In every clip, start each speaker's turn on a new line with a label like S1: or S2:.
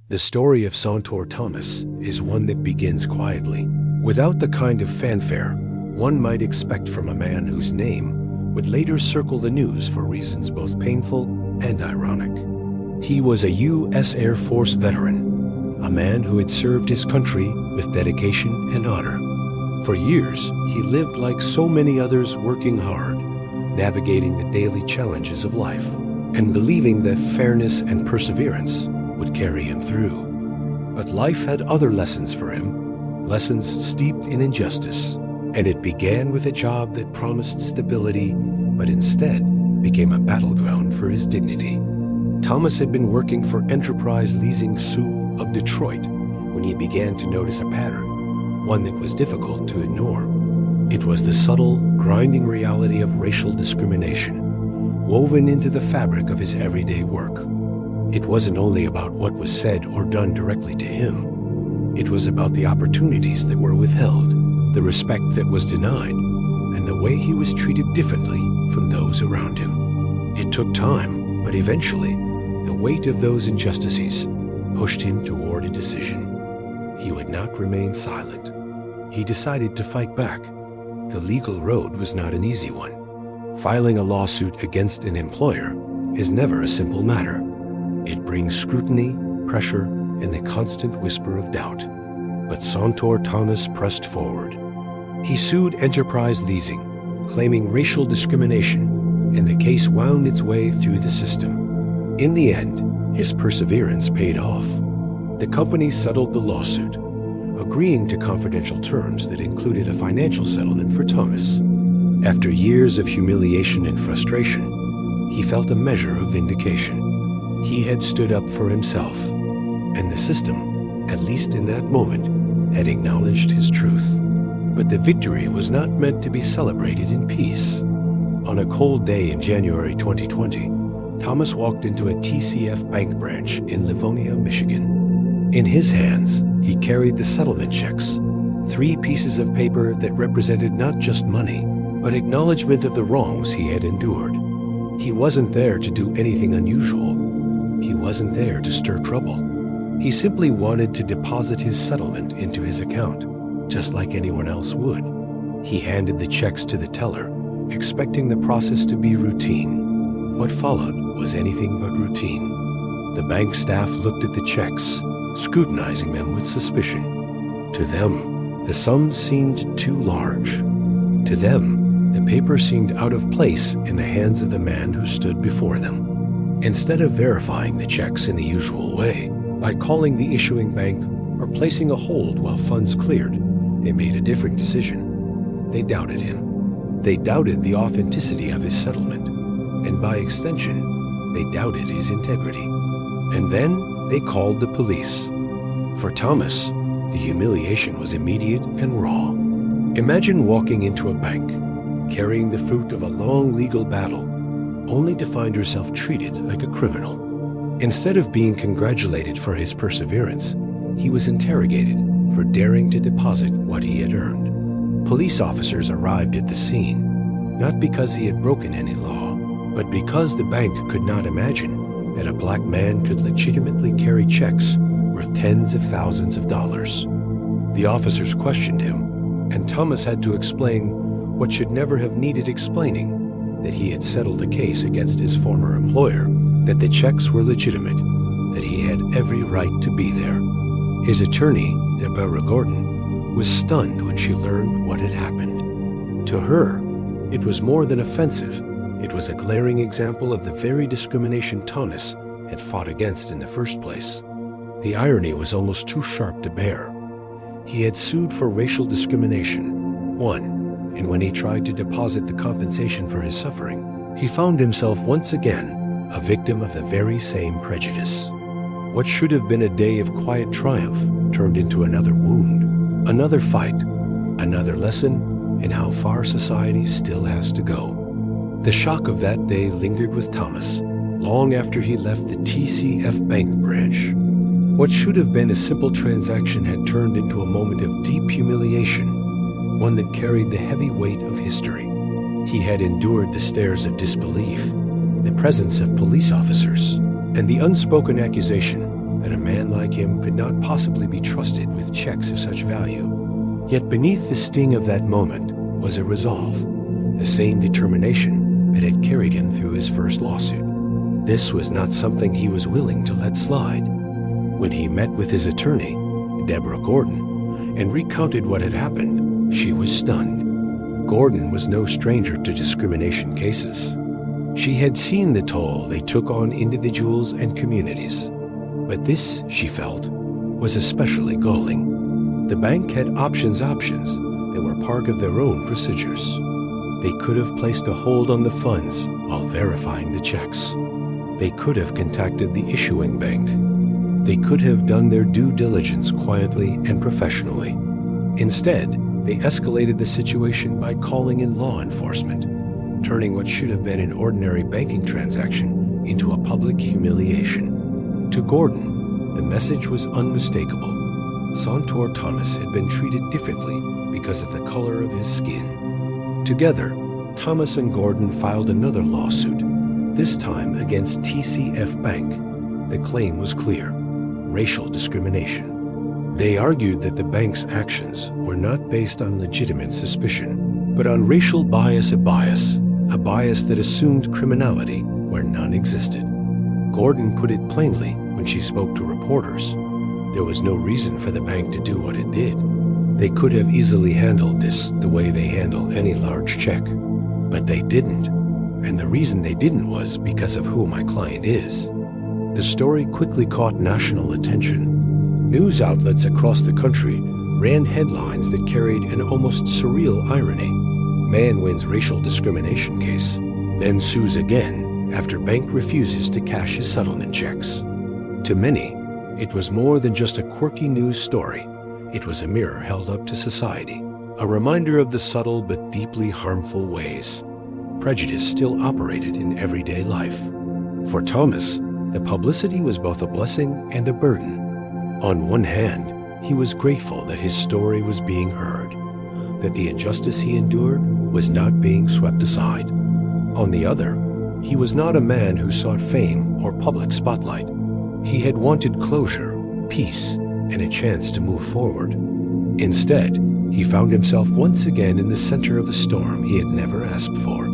S1: The story of Sauntore Thomas is one that begins quietly, without the kind of fanfare one might expect from a man whose name would later circle the news for reasons both painful and ironic. He was a U.S. Air Force veteran, a man who had served his country with dedication and honor. For years, he lived like so many others, working hard, navigating the daily challenges of life, and believing that fairness and perseverance would carry him through. But life had other lessons for him, lessons steeped in injustice, and it began with a job that promised stability, but instead became a battleground for his dignity. Thomas had been working for Enterprise Leasing Sue of Detroit when he began to notice a pattern, one that was difficult to ignore. It was the subtle, grinding reality of racial discrimination, woven into the fabric of his everyday work. It wasn't only about what was said or done directly to him. It was about the opportunities that were withheld, the respect that was denied, and the way he was treated differently from those around him. It took time, but eventually, the weight of those injustices pushed him toward a decision. He would not remain silent. He decided to fight back. The legal road was not an easy one. Filing a lawsuit against an employer is never a simple matter. It brings scrutiny, pressure, and the constant whisper of doubt. But Sauntore Thomas pressed forward. He sued Enterprise Leasing, claiming racial discrimination, and the case wound its way through the system. In the end, his perseverance paid off. The company settled the lawsuit, agreeing to confidential terms that included a financial settlement for Thomas. After years of humiliation and frustration, he felt a measure of vindication. He had stood up for himself, and the system, at least in that moment, had acknowledged his truth. But the victory was not meant to be celebrated in peace. On a cold day in January 2020, Thomas walked into a TCF bank branch in Livonia, Michigan. In his hands, he carried the settlement checks, 3 pieces of paper that represented not just money, but acknowledgement of the wrongs he had endured. He wasn't there to do anything unusual. He wasn't there to stir trouble. He simply wanted to deposit his settlement into his account, just like anyone else would. He handed the checks to the teller, expecting the process to be routine. What followed was anything but routine. The bank staff looked at the checks, scrutinizing them with suspicion. To them, the sums seemed too large. To them, the paper seemed out of place in the hands of the man who stood before them. Instead of verifying the checks in the usual way, by calling the issuing bank or placing a hold while funds cleared, they made a different decision. They doubted him. They doubted the authenticity of his settlement, and by extension, they doubted his integrity. And then they called the police. For Thomas, the humiliation was immediate and raw. Imagine walking into a bank, carrying the fruit of a long legal battle, only to find yourself treated like a criminal. Instead of being congratulated for his perseverance, he was interrogated for daring to deposit what he had earned. Police officers arrived at the scene, not because he had broken any law, but because the bank could not imagine that a black man could legitimately carry checks worth tens of thousands of dollars. The officers questioned him, and Thomas had to explain what should never have needed explaining: that he had settled a case against his former employer, that the checks were legitimate, that he had every right to be there. His attorney, Deborah Gordon, was stunned when she learned what had happened. To her, it was more than offensive. It was a glaring example of the very discrimination Thomas had fought against in the first place. The irony was almost too sharp to bear. He had sued for racial discrimination, won, and when he tried to deposit the compensation for his suffering, he found himself once again a victim of the very same prejudice. What should have been a day of quiet triumph turned into another wound, another fight, another lesson in how far society still has to go. The shock of that day lingered with Thomas long after he left the TCF bank branch. What should have been a simple transaction had turned into a moment of deep humiliation, one that carried the heavy weight of history. He had endured the stares of disbelief, the presence of police officers, and the unspoken accusation that a man like him could not possibly be trusted with checks of such value. Yet beneath the sting of that moment was a resolve, the same determination that had carried him through his first lawsuit. This was not something he was willing to let slide. When he met with his attorney, Deborah Gordon, and recounted what had happened, she was stunned. Gordon was no stranger to discrimination cases. She had seen the toll they took on individuals and communities. But this, she felt, was especially galling. The bank had options that were part of their own procedures. They could have placed a hold on the funds while verifying the checks. They could have contacted the issuing bank. They could have done their due diligence quietly and professionally. Instead, they escalated the situation by calling in law enforcement, turning what should have been an ordinary banking transaction into a public humiliation. To Gordon, the message was unmistakable. Sauntore Thomas had been treated differently because of the color of his skin. Together, Thomas and Gordon filed another lawsuit, this time against TCF Bank. The claim was clear: racial discrimination. They argued that the bank's actions were not based on legitimate suspicion, but on racial bias, a bias that assumed criminality where none existed. Gordon put it plainly when she spoke to reporters. There was no reason for the bank to do what it did. They could have easily handled this the way they handle any large check, but they didn't. And the reason they didn't was because of who my client is. The story quickly caught national attention. News outlets across the country ran headlines that carried an almost surreal irony. Man wins racial discrimination case, then sues again after bank refuses to cash his settlement checks. To many, it was more than just a quirky news story. It was a mirror held up to society, a reminder of the subtle but deeply harmful ways prejudice still operated in everyday life. For Thomas, the publicity was both a blessing and a burden. On one hand, he was grateful that his story was being heard, that the injustice he endured was not being swept aside. On the other, he was not a man who sought fame or public spotlight. He had wanted closure, peace, and a chance to move forward. Instead, he found himself once again in the center of a storm he had never asked for.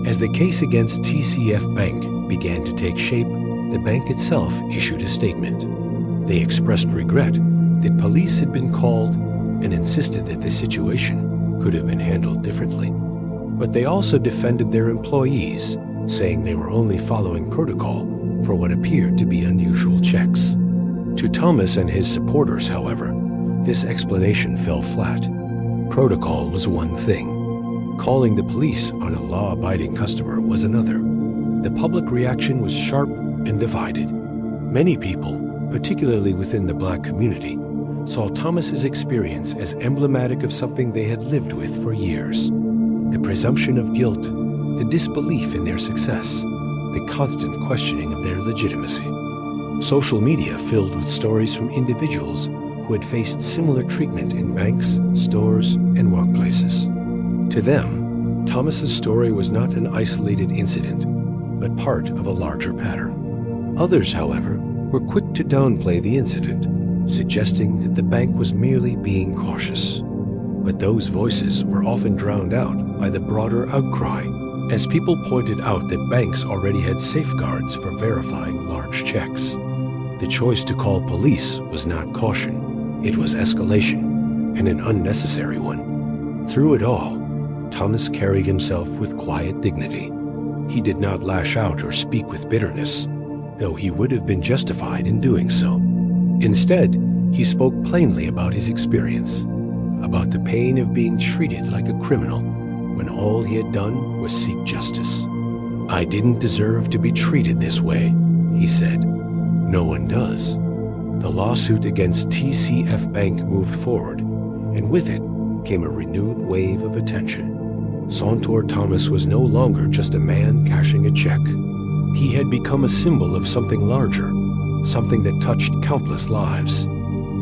S1: As the case against TCF Bank began to take shape, the bank itself issued a statement. They expressed regret that police had been called and insisted that the situation could have been handled differently. But they also defended their employees, saying they were only following protocol for what appeared to be unusual checks. To Thomas and his supporters, however, this explanation fell flat. Protocol was one thing. Calling the police on a law-abiding customer was another. The public reaction was sharp and divided. Many people, particularly within the Black community, saw Thomas's experience as emblematic of something they had lived with for years. The presumption of guilt, the disbelief in their success, the constant questioning of their legitimacy. Social media filled with stories from individuals who had faced similar treatment in banks, stores, and workplaces. To them, Thomas's story was not an isolated incident, but part of a larger pattern. Others, however, were quick to downplay the incident, suggesting that the bank was merely being cautious. But those voices were often drowned out by the broader outcry, as people pointed out that banks already had safeguards for verifying large checks. The choice to call police was not caution, it was escalation, and an unnecessary one. Through it all, Thomas carried himself with quiet dignity. He did not lash out or speak with bitterness, though he would have been justified in doing so. Instead, he spoke plainly about his experience, about the pain of being treated like a criminal when all he had done was seek justice. "I didn't deserve to be treated this way," he said. "No one does." The lawsuit against TCF Bank moved forward, and with it came a renewed wave of attention. Sauntore Thomas was no longer just a man cashing a check. He had become a symbol of something larger, something that touched countless lives.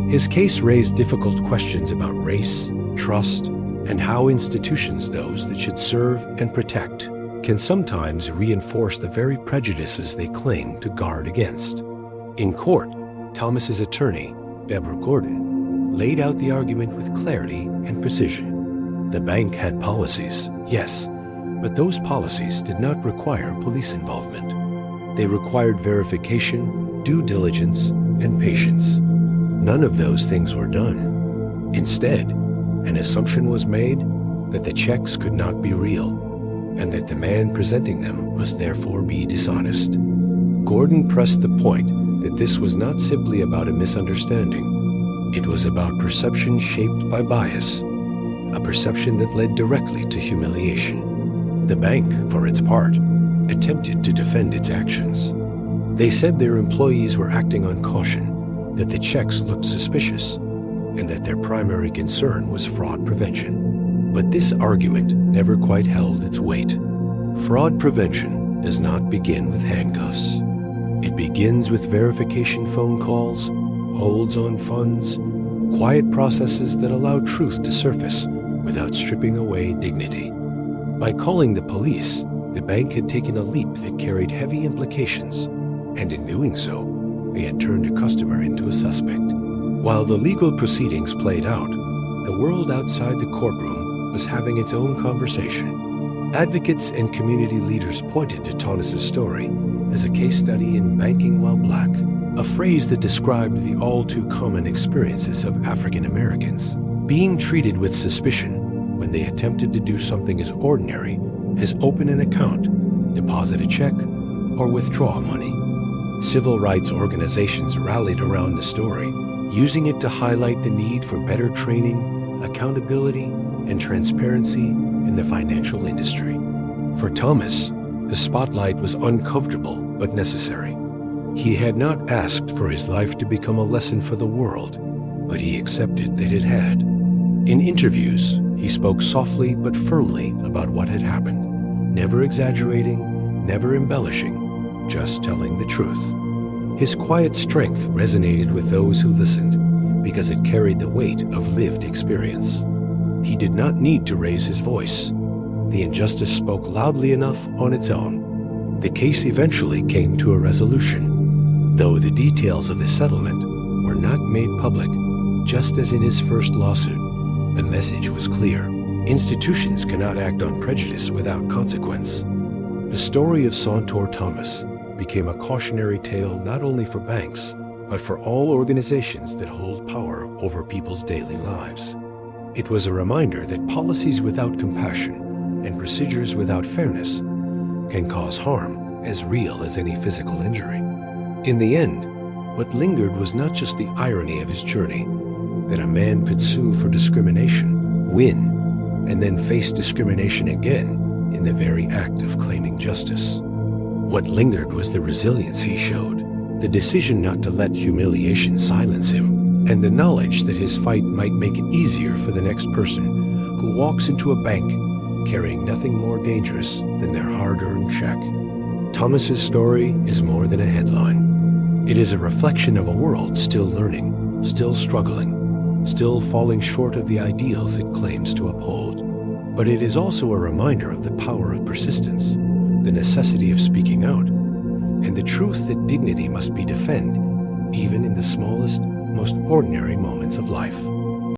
S1: His case raised difficult questions about race, trust, and how institutions, those that should serve and protect, can sometimes reinforce the very prejudices they claim to guard against. In court, Thomas's attorney, Deborah Gordon, laid out the argument with clarity and precision. The bank had policies, yes, but those policies did not require police involvement. They required verification, due diligence, and patience. None of those things were done. Instead, an assumption was made that the checks could not be real, and that the man presenting them must therefore be dishonest. Gordon pressed the point that this was not simply about a misunderstanding. It was about perception shaped by bias, a perception that led directly to humiliation. The bank, for its part, attempted to defend its actions. They said their employees were acting on caution, that the checks looked suspicious, and that their primary concern was fraud prevention. But this argument never quite held its weight. Fraud prevention does not begin with handcuffs. It begins with verification phone calls, holds on funds, quiet processes that allow truth to surface without stripping away dignity. By calling the police, the bank had taken a leap that carried heavy implications, and in doing so, they had turned a customer into a suspect. While the legal proceedings played out, the world outside the courtroom was having its own conversation. Advocates and community leaders pointed to Thomas's story as a case study in banking while black, a phrase that described the all-too-common experiences of African Americans. Being treated with suspicion when they attempted to do something as ordinary as open an account, deposit a check, or withdraw money. Civil rights organizations rallied around the story, using it to highlight the need for better training, accountability, and transparency in the financial industry. For Thomas, the spotlight was uncomfortable but necessary. He had not asked for his life to become a lesson for the world, but he accepted that it had. In interviews, he spoke softly but firmly about what had happened, never exaggerating, never embellishing, just telling the truth. His quiet strength resonated with those who listened because it carried the weight of lived experience. He did not need to raise his voice. The injustice spoke loudly enough on its own. The case eventually came to a resolution, though the details of the settlement were not made public. Just as in his first lawsuit, the message was clear. Institutions cannot act on prejudice without consequence. The story of Sauntore Thomas became a cautionary tale not only for banks, but for all organizations that hold power over people's daily lives. It was a reminder that policies without compassion and procedures without fairness can cause harm as real as any physical injury. In the end, what lingered was not just the irony of his journey, that a man could sue for discrimination, win, and then face discrimination again in the very act of claiming justice. What lingered was the resilience he showed, the decision not to let humiliation silence him, and the knowledge that his fight might make it easier for the next person who walks into a bank carrying nothing more dangerous than their hard-earned check. Thomas's story is more than a headline. It is a reflection of a world still learning, still struggling, still falling short of the ideals it claims to uphold. But it is also a reminder of the power of persistence, the necessity of speaking out, and the truth that dignity must be defended even in the smallest, most ordinary moments of life.